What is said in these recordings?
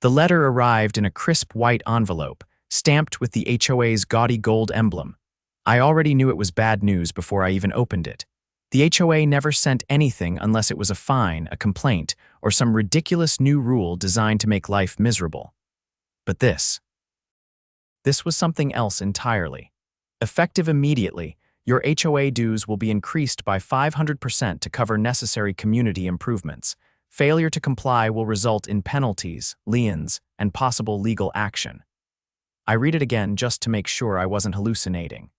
The letter arrived in a crisp white envelope, stamped with the HOA's gaudy gold emblem. I already knew it was bad news before I even opened it. The HOA never sent anything unless it was a fine, a complaint, or some ridiculous new rule designed to make life miserable. But this was something else entirely. Effective immediately, your HOA dues will be increased by 500% to cover necessary community improvements. Failure to comply will result in penalties, liens, and possible legal action. I read it again just to make sure I wasn't hallucinating.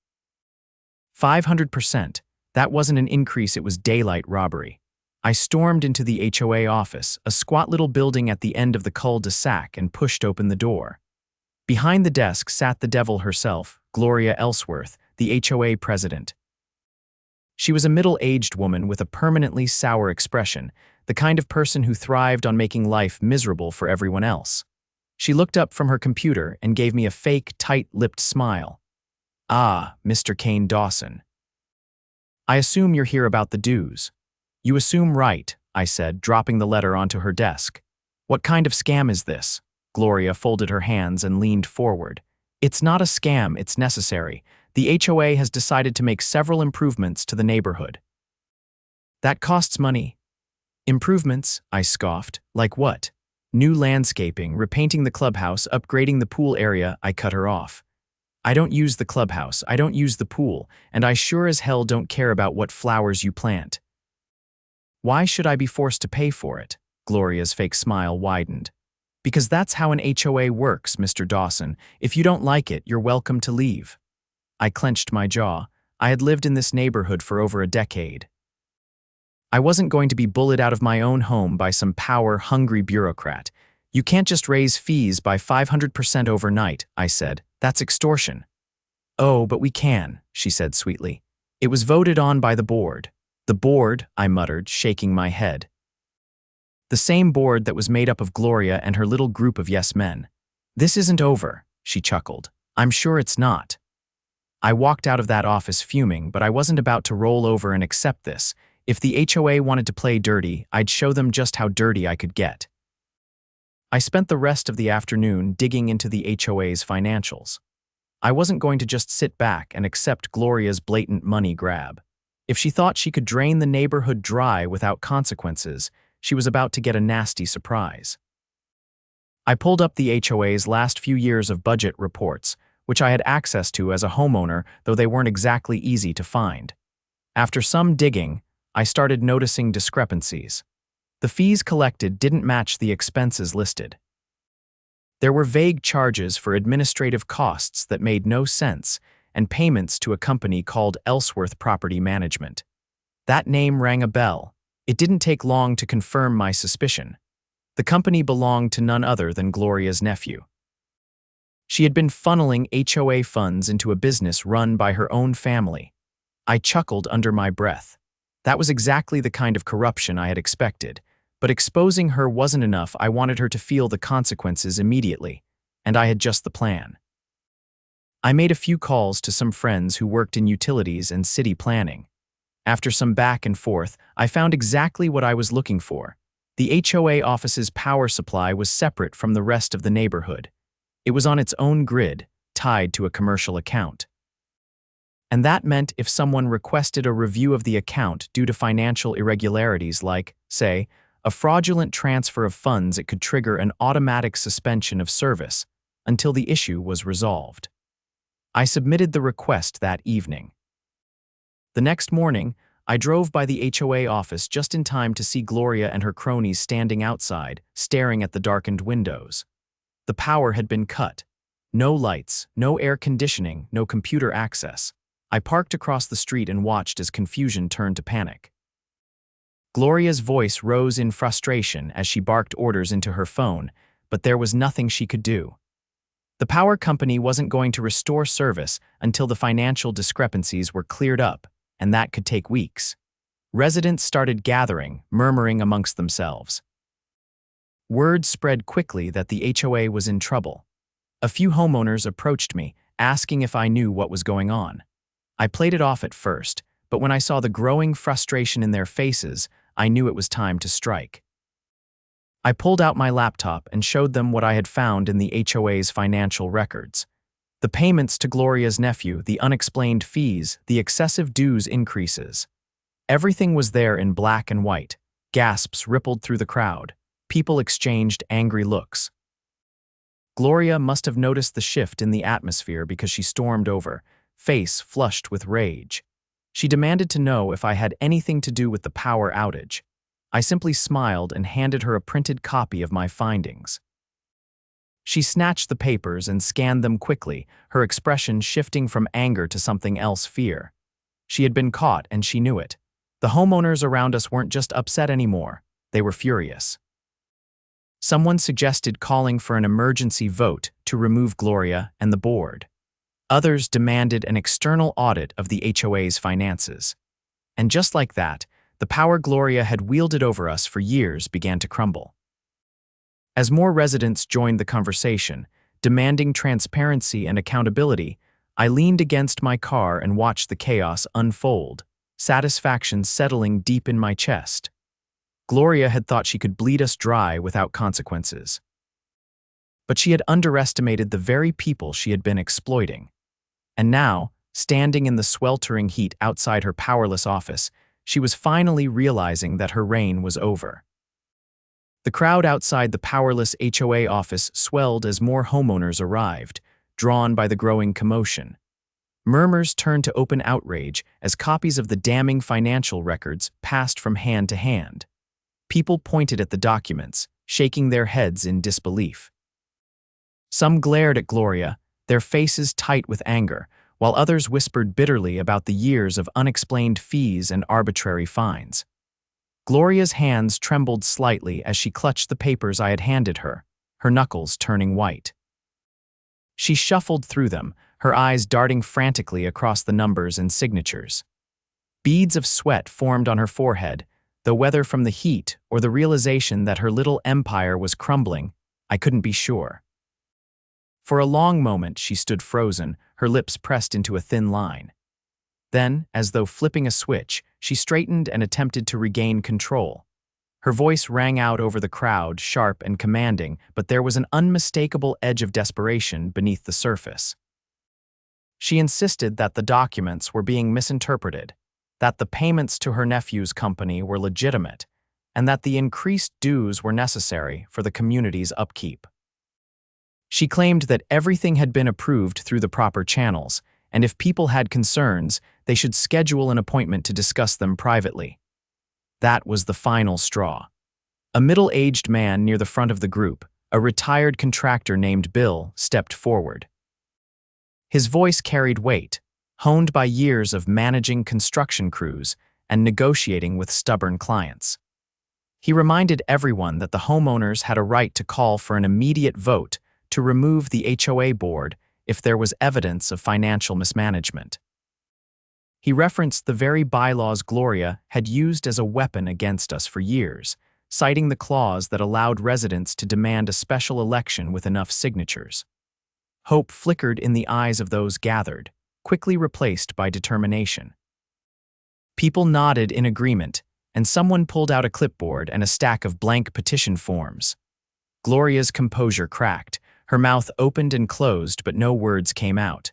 500%. That wasn't an increase, it was daylight robbery. I stormed into the HOA office, a squat little building at the end of the cul-de-sac, and pushed open the door. Behind the desk sat the devil herself, Gloria Ellsworth, the HOA president. She was a middle-aged woman with a permanently sour expression, the kind of person who thrived on making life miserable for everyone else. She looked up from her computer and gave me a fake, tight-lipped smile. "Ah, Mr. Kane Dawson. I assume you're here about the dues." "You assume right," I said, dropping the letter onto her desk. "What kind of scam is this?" Gloria folded her hands and leaned forward. "It's not a scam, it's necessary. The HOA has decided to make several improvements to the neighborhood." "That costs money." "Improvements?" I scoffed. "Like what?" "New landscaping, repainting the clubhouse, upgrading the pool area." I cut her off. "I don't use the clubhouse, I don't use the pool, and I sure as hell don't care about what flowers you plant." "Why should I be forced to pay for it?" Gloria's fake smile widened. "Because that's how an HOA works, Mr. Dawson. If you don't like it, you're welcome to leave." I clenched my jaw. I had lived in this neighborhood for over a decade. I wasn't going to be bullied out of my own home by some power-hungry bureaucrat. "You can't just raise fees by 500% overnight," I said. "That's extortion." "Oh, but we can," she said sweetly. "It was voted on by the board." "The board?" I muttered, shaking my head. "The same board that was made up of Gloria and her little group of yes-men." "This isn't over," she chuckled. "I'm sure it's not." I walked out of that office fuming, but I wasn't about to roll over and accept this. If the HOA wanted to play dirty, I'd show them just how dirty I could get. I spent the rest of the afternoon digging into the HOA's financials. I wasn't going to just sit back and accept Gloria's blatant money grab. If she thought she could drain the neighborhood dry without consequences, she was about to get a nasty surprise. I pulled up the HOA's last few years of budget reports, which I had access to as a homeowner, though they weren't exactly easy to find. After some digging, I started noticing discrepancies. The fees collected didn't match the expenses listed. There were vague charges for administrative costs that made no sense, and payments to a company called Ellsworth Property Management. That name rang a bell. It didn't take long to confirm my suspicion. The company belonged to none other than Gloria's nephew. She had been funneling HOA funds into a business run by her own family. I chuckled under my breath. That was exactly the kind of corruption I had expected, but exposing her wasn't enough. I wanted her to feel the consequences immediately, and I had just the plan. I made a few calls to some friends who worked in utilities and city planning. After some back and forth, I found exactly what I was looking for. The HOA office's power supply was separate from the rest of the neighborhood. It was on its own grid, tied to a commercial account. And that meant if someone requested a review of the account due to financial irregularities like, say, a fraudulent transfer of funds, it could trigger an automatic suspension of service until the issue was resolved. I submitted the request that evening. The next morning, I drove by the HOA office just in time to see Gloria and her cronies standing outside, staring at the darkened windows. The power had been cut. No lights, no air conditioning, no computer access. I parked across the street and watched as confusion turned to panic. Gloria's voice rose in frustration as she barked orders into her phone, but there was nothing she could do. The power company wasn't going to restore service until the financial discrepancies were cleared up, and that could take weeks. Residents started gathering, murmuring amongst themselves. Word spread quickly that the HOA was in trouble. A few homeowners approached me, asking if I knew what was going on. I played it off at first, but when I saw the growing frustration in their faces, I knew it was time to strike. I pulled out my laptop and showed them what I had found in the HOA's financial records. The payments to Gloria's nephew, the unexplained fees, the excessive dues increases. Everything was there in black and white. Gasps rippled through the crowd. People exchanged angry looks. Gloria must have noticed the shift in the atmosphere because she stormed over, face flushed with rage. She demanded to know if I had anything to do with the power outage. I simply smiled and handed her a printed copy of my findings. She snatched the papers and scanned them quickly, her expression shifting from anger to something else, fear. She had been caught and she knew it. The homeowners around us weren't just upset anymore, they were furious. Someone suggested calling for an emergency vote to remove Gloria and the board. Others demanded an external audit of the HOA's finances. And just like that, the power Gloria had wielded over us for years began to crumble. As more residents joined the conversation, demanding transparency and accountability, I leaned against my car and watched the chaos unfold, satisfaction settling deep in my chest. Gloria had thought she could bleed us dry without consequences. But she had underestimated the very people she had been exploiting. And now, standing in the sweltering heat outside her powerless office, she was finally realizing that her reign was over. The crowd outside the powerless HOA office swelled as more homeowners arrived, drawn by the growing commotion. Murmurs turned to open outrage as copies of the damning financial records passed from hand to hand. People pointed at the documents, shaking their heads in disbelief. Some glared at Gloria, their faces tight with anger, while others whispered bitterly about the years of unexplained fees and arbitrary fines. Gloria's hands trembled slightly as she clutched the papers I had handed her, her knuckles turning white. She shuffled through them, her eyes darting frantically across the numbers and signatures. Beads of sweat formed on her forehead, though whether from the heat or the realization that her little empire was crumbling, I couldn't be sure. For a long moment she stood frozen, her lips pressed into a thin line. Then, as though flipping a switch, she straightened and attempted to regain control. Her voice rang out over the crowd, sharp and commanding, but there was an unmistakable edge of desperation beneath the surface. She insisted that the documents were being misinterpreted, that the payments to her nephew's company were legitimate, and that the increased dues were necessary for the community's upkeep. She claimed that everything had been approved through the proper channels, and if people had concerns, they should schedule an appointment to discuss them privately. That was the final straw. A middle-aged man near the front of the group, a retired contractor named Bill, stepped forward. His voice carried weight, honed by years of managing construction crews and negotiating with stubborn clients. He reminded everyone that the homeowners had a right to call for an immediate vote to remove the HOA board if there was evidence of financial mismanagement. He referenced the very bylaws Gloria had used as a weapon against us for years, citing the clause that allowed residents to demand a special election with enough signatures. Hope flickered in the eyes of those gathered, quickly replaced by determination. People nodded in agreement, and someone pulled out a clipboard and a stack of blank petition forms. Gloria's composure cracked. Her mouth opened and closed, but no words came out.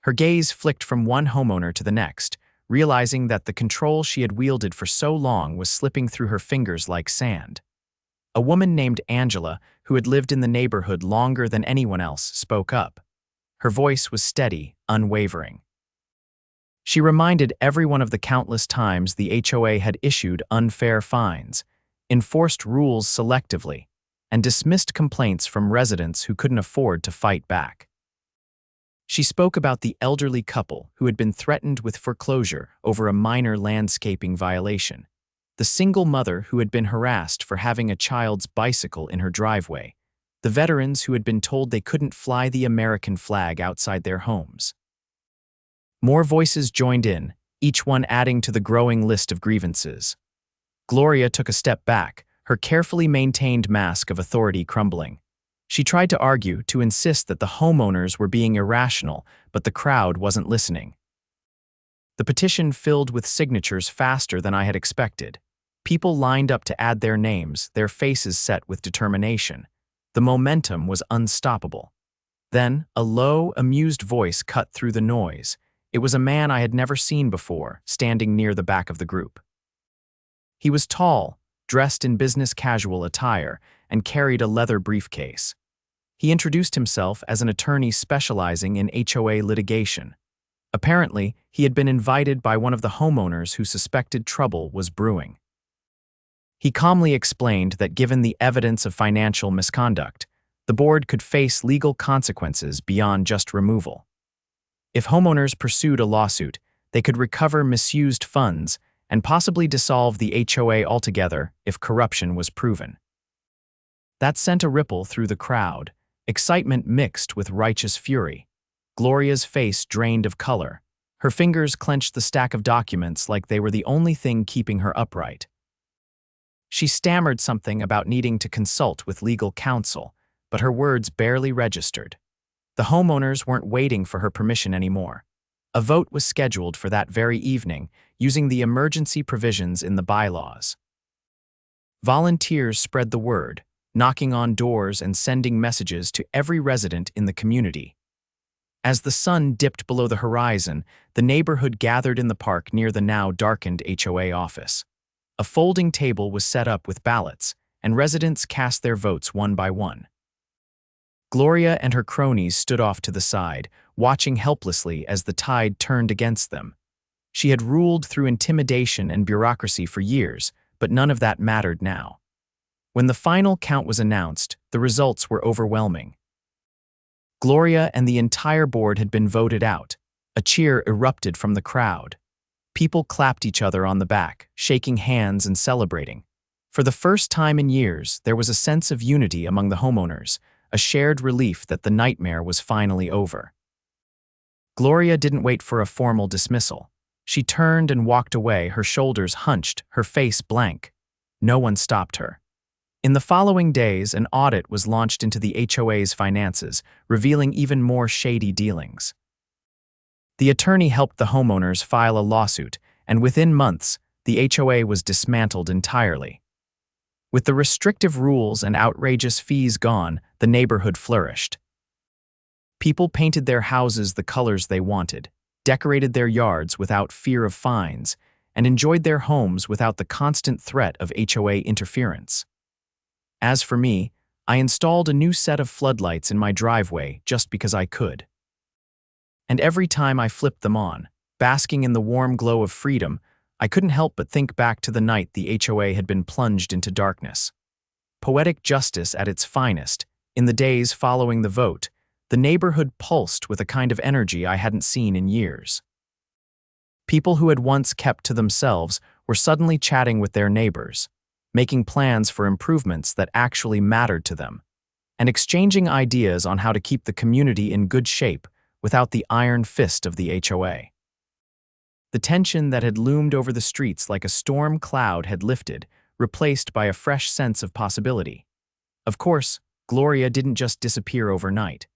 Her gaze flicked from one homeowner to the next, realizing that the control she had wielded for so long was slipping through her fingers like sand. A woman named Angela, who had lived in the neighborhood longer than anyone else, spoke up. Her voice was steady, unwavering. She reminded everyone of the countless times the HOA had issued unfair fines, enforced rules selectively, and dismissed complaints from residents who couldn't afford to fight back. She spoke about the elderly couple who had been threatened with foreclosure over a minor landscaping violation, the single mother who had been harassed for having a child's bicycle in her driveway, the veterans who had been told they couldn't fly the American flag outside their homes. More voices joined in, each one adding to the growing list of grievances. Gloria took a step back, her carefully maintained mask of authority crumbling. She tried to argue, to insist that the homeowners were being irrational, but the crowd wasn't listening. The petition filled with signatures faster than I had expected. People lined up to add their names, their faces set with determination. The momentum was unstoppable. Then, a low, amused voice cut through the noise. It was a man I had never seen before, standing near the back of the group. He was tall, dressed in business casual attire, and carried a leather briefcase. He introduced himself as an attorney specializing in HOA litigation. Apparently, he had been invited by one of the homeowners who suspected trouble was brewing. He calmly explained that given the evidence of financial misconduct, the board could face legal consequences beyond just removal. If homeowners pursued a lawsuit, they could recover misused funds and possibly dissolve the HOA altogether if corruption was proven. That sent a ripple through the crowd, excitement mixed with righteous fury. Gloria's face drained of color. Her fingers clenched the stack of documents like they were the only thing keeping her upright. She stammered something about needing to consult with legal counsel, but her words barely registered. The homeowners weren't waiting for her permission anymore. A vote was scheduled for that very evening, using the emergency provisions in the bylaws. Volunteers spread the word, knocking on doors and sending messages to every resident in the community. As the sun dipped below the horizon, the neighborhood gathered in the park near the now darkened HOA office. A folding table was set up with ballots, and residents cast their votes one by one. Gloria and her cronies stood off to the side, watching helplessly as the tide turned against them. She had ruled through intimidation and bureaucracy for years, but none of that mattered now. When the final count was announced, the results were overwhelming. Gloria and the entire board had been voted out. A cheer erupted from the crowd. People clapped each other on the back, shaking hands and celebrating. For the first time in years, there was a sense of unity among the homeowners, a shared relief that the nightmare was finally over. Gloria didn't wait for a formal dismissal. She turned and walked away, her shoulders hunched, her face blank. No one stopped her. In the following days, an audit was launched into the HOA's finances, revealing even more shady dealings. The attorney helped the homeowners file a lawsuit, and within months, the HOA was dismantled entirely. With the restrictive rules and outrageous fees gone, the neighborhood flourished. People painted their houses the colors they wanted, decorated their yards without fear of fines, and enjoyed their homes without the constant threat of HOA interference. As for me, I installed a new set of floodlights in my driveway just because I could. And every time I flipped them on, basking in the warm glow of freedom, I couldn't help but think back to the night the HOA had been plunged into darkness. Poetic justice at its finest, in the days following the vote, the neighborhood pulsed with a kind of energy I hadn't seen in years. People who had once kept to themselves were suddenly chatting with their neighbors, making plans for improvements that actually mattered to them, and exchanging ideas on how to keep the community in good shape without the iron fist of the HOA. The tension that had loomed over the streets like a storm cloud had lifted, replaced by a fresh sense of possibility. Of course, Gloria didn't just disappear overnight.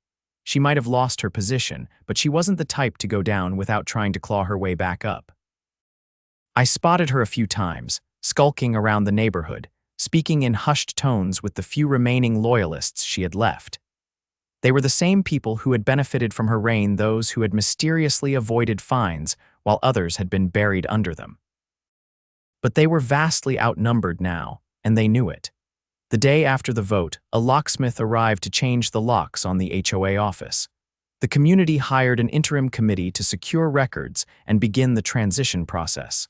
She might have lost her position, but she wasn't the type to go down without trying to claw her way back up. I spotted her a few times, skulking around the neighborhood, speaking in hushed tones with the few remaining loyalists she had left. They were the same people who had benefited from her reign, those who had mysteriously avoided fines while others had been buried under them. But they were vastly outnumbered now, and they knew it. The day after the vote, a locksmith arrived to change the locks on the HOA office. The community hired an interim committee to secure records and begin the transition process.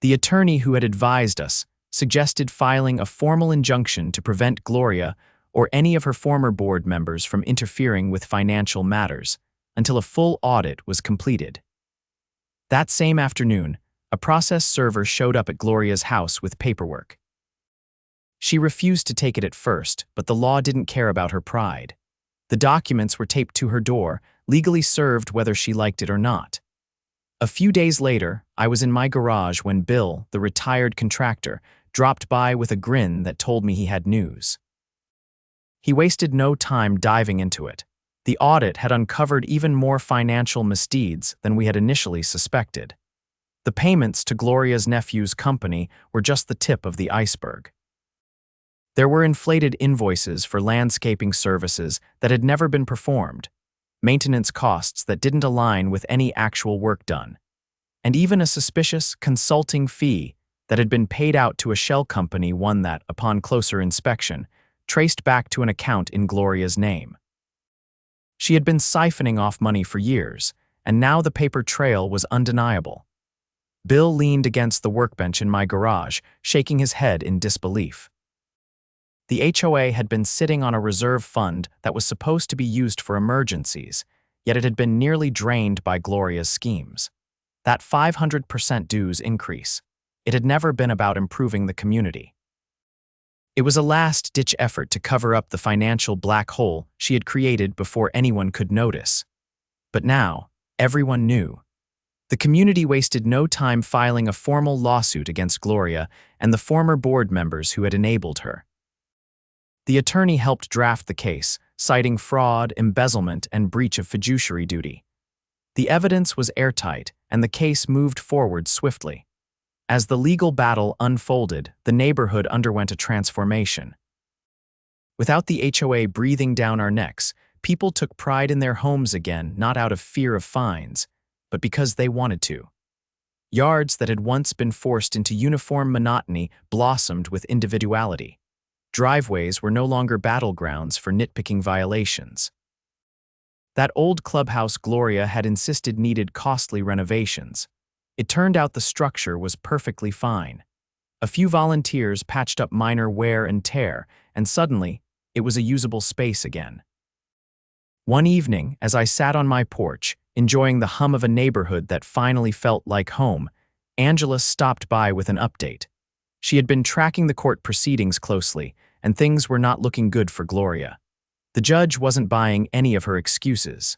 The attorney who had advised us suggested filing a formal injunction to prevent Gloria or any of her former board members from interfering with financial matters until a full audit was completed. That same afternoon, a process server showed up at Gloria's house with paperwork. She refused to take it at first, but the law didn't care about her pride. The documents were taped to her door, legally served whether she liked it or not. A few days later, I was in my garage when Bill, the retired contractor, dropped by with a grin that told me he had news. He wasted no time diving into it. The audit had uncovered even more financial misdeeds than we had initially suspected. The payments to Gloria's nephew's company were just the tip of the iceberg. There were inflated invoices for landscaping services that had never been performed, maintenance costs that didn't align with any actual work done, and even a suspicious consulting fee that had been paid out to a shell company, one that, upon closer inspection, traced back to an account in Gloria's name. She had been siphoning off money for years, and now the paper trail was undeniable. Bill leaned against the workbench in my garage, shaking his head in disbelief. The HOA had been sitting on a reserve fund that was supposed to be used for emergencies, yet it had been nearly drained by Gloria's schemes. That 500% dues increase. It had never been about improving the community. It was a last-ditch effort to cover up the financial black hole she had created before anyone could notice. But now, everyone knew. The community wasted no time filing a formal lawsuit against Gloria and the former board members who had enabled her. The attorney helped draft the case, citing fraud, embezzlement, and breach of fiduciary duty. The evidence was airtight, and the case moved forward swiftly. As the legal battle unfolded, the neighborhood underwent a transformation. Without the HOA breathing down our necks, people took pride in their homes again, not out of fear of fines, but because they wanted to. Yards that had once been forced into uniform monotony blossomed with individuality. Driveways were no longer battlegrounds for nitpicking violations. That old clubhouse Gloria had insisted needed costly renovations. It turned out the structure was perfectly fine. A few volunteers patched up minor wear and tear, and suddenly, it was a usable space again. One evening, as I sat on my porch, enjoying the hum of a neighborhood that finally felt like home, Angela stopped by with an update. She had been tracking the court proceedings closely, and things were not looking good for Gloria. The judge wasn't buying any of her excuses.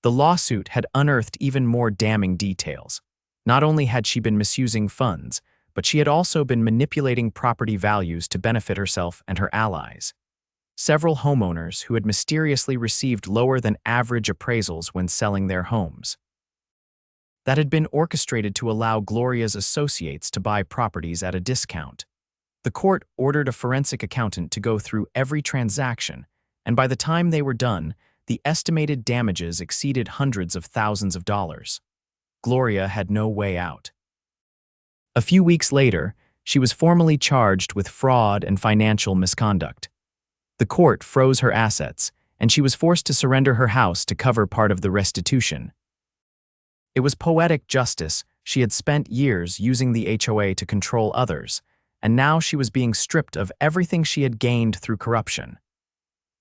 The lawsuit had unearthed even more damning details. Not only had she been misusing funds, but she had also been manipulating property values to benefit herself and her allies. Several homeowners who had mysteriously received lower than average appraisals when selling their homes. That had been orchestrated to allow Gloria's associates to buy properties at a discount. The court ordered a forensic accountant to go through every transaction, and by the time they were done, the estimated damages exceeded hundreds of thousands of dollars. Gloria had no way out. A few weeks later, she was formally charged with fraud and financial misconduct. The court froze her assets, and she was forced to surrender her house to cover part of the restitution. It was poetic justice. She had spent years using the HOA to control others, and now she was being stripped of everything she had gained through corruption.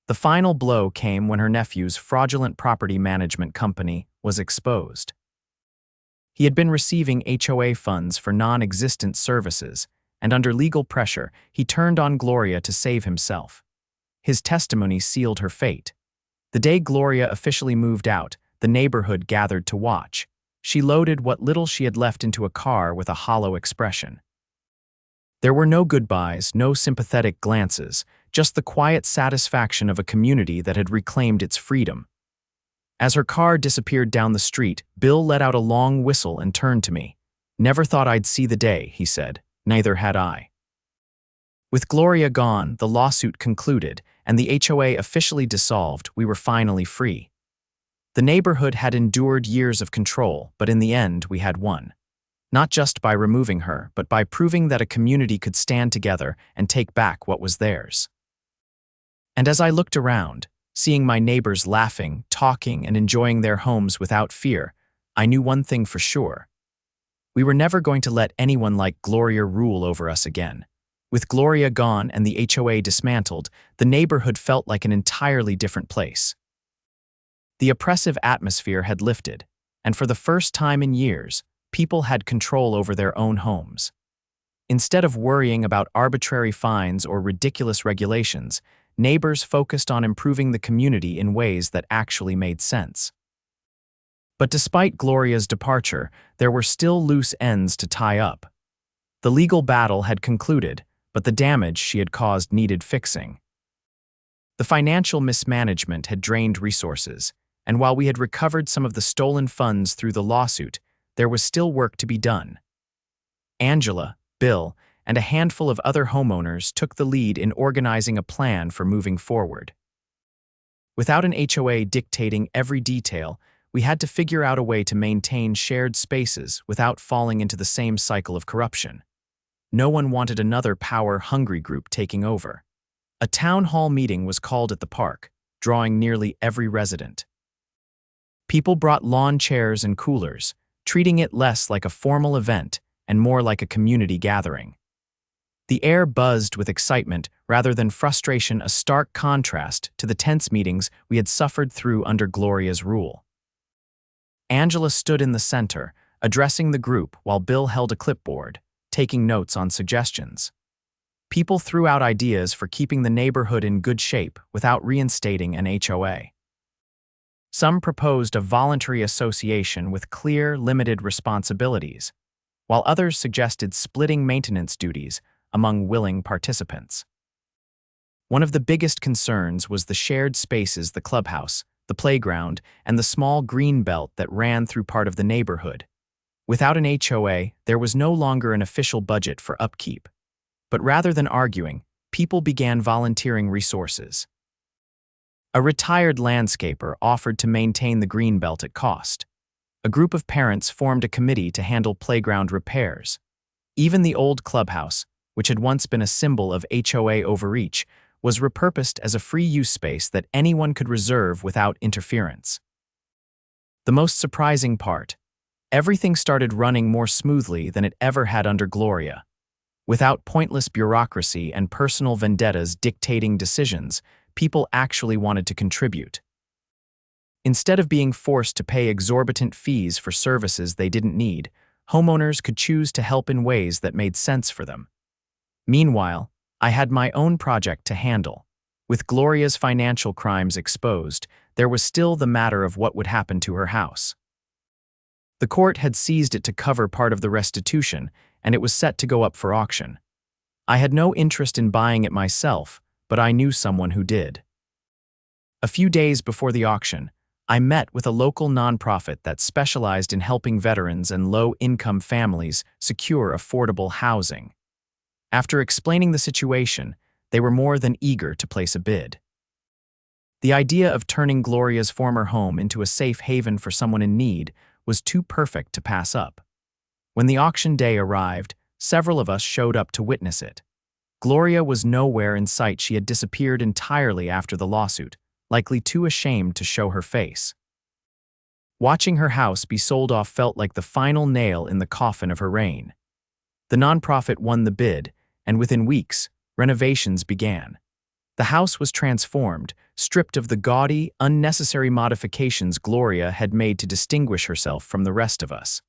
The final blow came when her nephew's fraudulent property management company was exposed. He had been receiving HOA funds for non-existent services, and under legal pressure, he turned on Gloria to save himself. His testimony sealed her fate. The day Gloria officially moved out, the neighborhood gathered to watch. She loaded what little she had left into a car with a hollow expression. There were no goodbyes, no sympathetic glances, just the quiet satisfaction of a community that had reclaimed its freedom. As her car disappeared down the street, Bill let out a long whistle and turned to me. "Never thought I'd see the day," he said. "Neither had I." With Gloria gone, the lawsuit concluded, and the HOA officially dissolved. We were finally free. The neighborhood had endured years of control, but in the end, we had won. Not just by removing her, but by proving that a community could stand together and take back what was theirs. And as I looked around, seeing my neighbors laughing, talking, and enjoying their homes without fear, I knew one thing for sure. We were never going to let anyone like Gloria rule over us again. With Gloria gone and the HOA dismantled, the neighborhood felt like an entirely different place. The oppressive atmosphere had lifted, and for the first time in years, people had control over their own homes. Instead of worrying about arbitrary fines or ridiculous regulations, neighbors focused on improving the community in ways that actually made sense. But despite Gloria's departure, there were still loose ends to tie up. The legal battle had concluded, but the damage she had caused needed fixing. The financial mismanagement had drained resources, and while we had recovered some of the stolen funds through the lawsuit, there was still work to be done. Angela, Bill, and a handful of other homeowners took the lead in organizing a plan for moving forward. Without an HOA dictating every detail, we had to figure out a way to maintain shared spaces without falling into the same cycle of corruption. No one wanted another power-hungry group taking over. A town hall meeting was called at the park, drawing nearly every resident. People brought lawn chairs and coolers, treating it less like a formal event and more like a community gathering. The air buzzed with excitement rather than frustration, a stark contrast to the tense meetings we had suffered through under Gloria's rule. Angela stood in the center, addressing the group while Bill held a clipboard, taking notes on suggestions. People threw out ideas for keeping the neighborhood in good shape without reinstating an HOA. Some proposed a voluntary association with clear, limited responsibilities, while others suggested splitting maintenance duties among willing participants. One of the biggest concerns was the shared spaces, the clubhouse, the playground, and the small green belt that ran through part of the neighborhood. Without an HOA, there was no longer an official budget for upkeep. But rather than arguing, people began volunteering resources. A retired landscaper offered to maintain the green belt at cost. A group of parents formed a committee to handle playground repairs. Even the old clubhouse, which had once been a symbol of HOA overreach, was repurposed as a free-use space that anyone could reserve without interference. The most surprising part: everything started running more smoothly than it ever had under Gloria. Without pointless bureaucracy and personal vendettas dictating decisions, people actually wanted to contribute. Instead of being forced to pay exorbitant fees for services they didn't need, homeowners could choose to help in ways that made sense for them. Meanwhile, I had my own project to handle. With Gloria's financial crimes exposed, there was still the matter of what would happen to her house. The court had seized it to cover part of the restitution, and it was set to go up for auction. I had no interest in buying it myself, but I knew someone who did. A few days before the auction, I met with a local nonprofit that specialized in helping veterans and low-income families secure affordable housing. After explaining the situation, they were more than eager to place a bid. The idea of turning Gloria's former home into a safe haven for someone in need was too perfect to pass up. When the auction day arrived, several of us showed up to witness it. Gloria was nowhere in sight. She had disappeared entirely after the lawsuit, likely too ashamed to show her face. Watching her house be sold off felt like the final nail in the coffin of her reign. The nonprofit won the bid, and within weeks, renovations began. The house was transformed, stripped of the gaudy, unnecessary modifications Gloria had made to distinguish herself from the rest of us.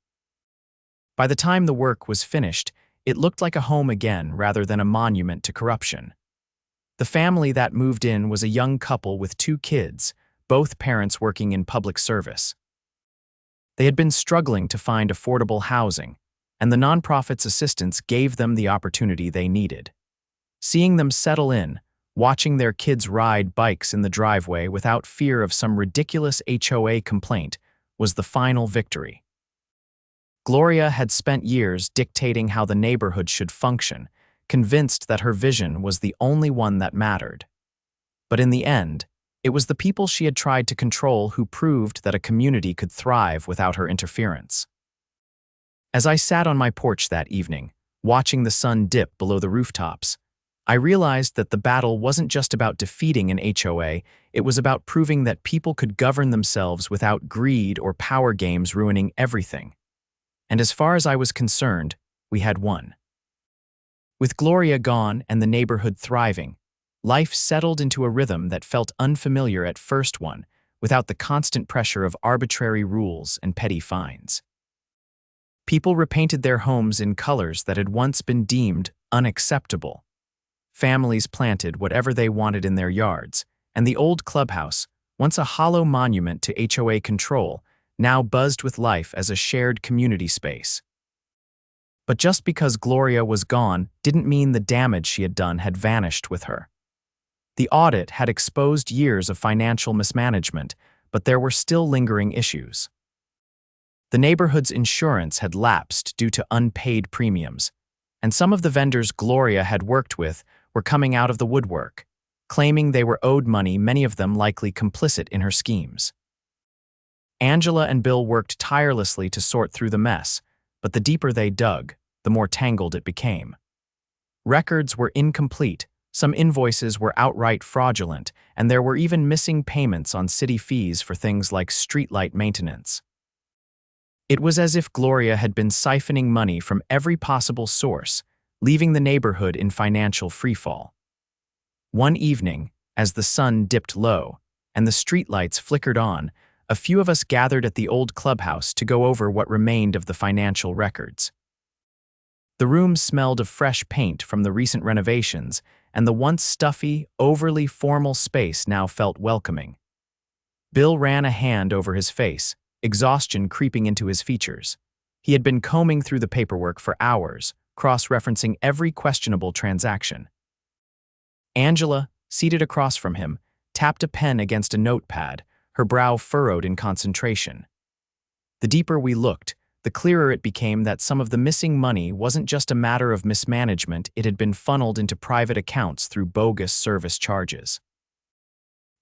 By the time the work was finished, it looked like a home again rather than a monument to corruption. The family that moved in was a young couple with 2 kids, both parents working in public service. They had been struggling to find affordable housing, and the nonprofit's assistance gave them the opportunity they needed. Seeing them settle in, watching their kids ride bikes in the driveway without fear of some ridiculous HOA complaint, was the final victory. Gloria had spent years dictating how the neighborhood should function, convinced that her vision was the only one that mattered. But in the end, it was the people she had tried to control who proved that a community could thrive without her interference. As I sat on my porch that evening, watching the sun dip below the rooftops, I realized that the battle wasn't just about defeating an HOA, it was about proving that people could govern themselves without greed or power games ruining everything. And as far as I was concerned, we had won. With Gloria gone and the neighborhood thriving, life settled into a rhythm that felt unfamiliar at first one, without the constant pressure of arbitrary rules and petty fines. People repainted their homes in colors that had once been deemed unacceptable. Families planted whatever they wanted in their yards, and the old clubhouse, once a hollow monument to HOA control, now buzzed with life as a shared community space. But just because Gloria was gone didn't mean the damage she had done had vanished with her. The audit had exposed years of financial mismanagement, but there were still lingering issues. The neighborhood's insurance had lapsed due to unpaid premiums, and some of the vendors Gloria had worked with were coming out of the woodwork, claiming they were owed money, many of them likely complicit in her schemes. Angela and Bill worked tirelessly to sort through the mess, but the deeper they dug, the more tangled it became. Records were incomplete, some invoices were outright fraudulent, and there were even missing payments on city fees for things like streetlight maintenance. It was as if Gloria had been siphoning money from every possible source, leaving the neighborhood in financial freefall. One evening, as the sun dipped low and the streetlights flickered on, a few of us gathered at the old clubhouse to go over what remained of the financial records. The room smelled of fresh paint from the recent renovations, and the once stuffy, overly formal space now felt welcoming. Bill ran a hand over his face, exhaustion creeping into his features. He had been combing through the paperwork for hours, cross-referencing every questionable transaction. Angela, seated across from him, tapped a pen against a notepad, her brow furrowed in concentration. The deeper we looked, the clearer it became that some of the missing money wasn't just a matter of mismanagement, it had been funneled into private accounts through bogus service charges.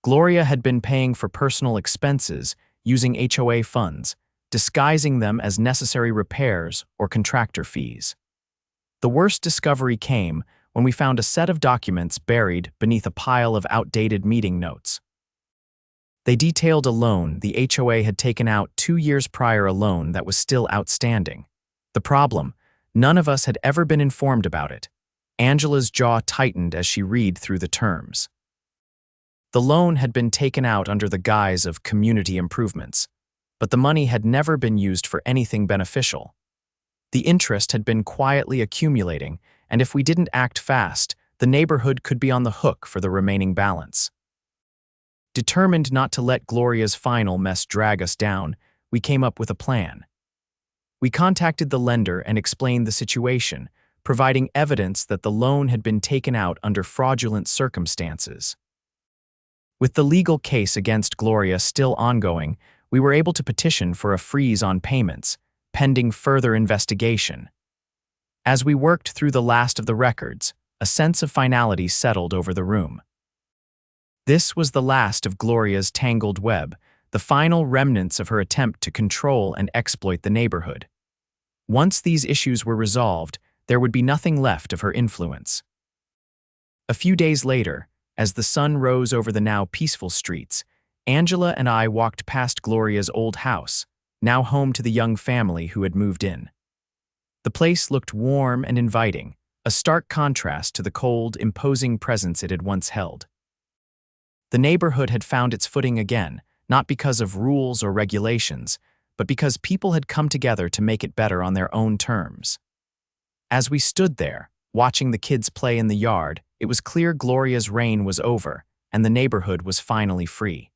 Gloria had been paying for personal expenses using HOA funds, disguising them as necessary repairs or contractor fees. The worst discovery came when we found a set of documents buried beneath a pile of outdated meeting notes. They detailed a loan the HOA had taken out 2 years prior, a loan that was still outstanding. The problem, none of us had ever been informed about it. Angela's jaw tightened as she read through the terms. The loan had been taken out under the guise of community improvements, but the money had never been used for anything beneficial. The interest had been quietly accumulating, and if we didn't act fast, the neighborhood could be on the hook for the remaining balance. Determined not to let Gloria's final mess drag us down, we came up with a plan. We contacted the lender and explained the situation, providing evidence that the loan had been taken out under fraudulent circumstances. With the legal case against Gloria still ongoing, we were able to petition for a freeze on payments, pending further investigation. As we worked through the last of the records, a sense of finality settled over the room. This was the last of Gloria's tangled web, the final remnants of her attempt to control and exploit the neighborhood. Once these issues were resolved, there would be nothing left of her influence. A few days later, as the sun rose over the now peaceful streets, Angela and I walked past Gloria's old house, now home to the young family who had moved in. The place looked warm and inviting, a stark contrast to the cold, imposing presence it had once held. The neighborhood had found its footing again, not because of rules or regulations, but because people had come together to make it better on their own terms. As we stood there, watching the kids play in the yard, it was clear Gloria's reign was over, and the neighborhood was finally free.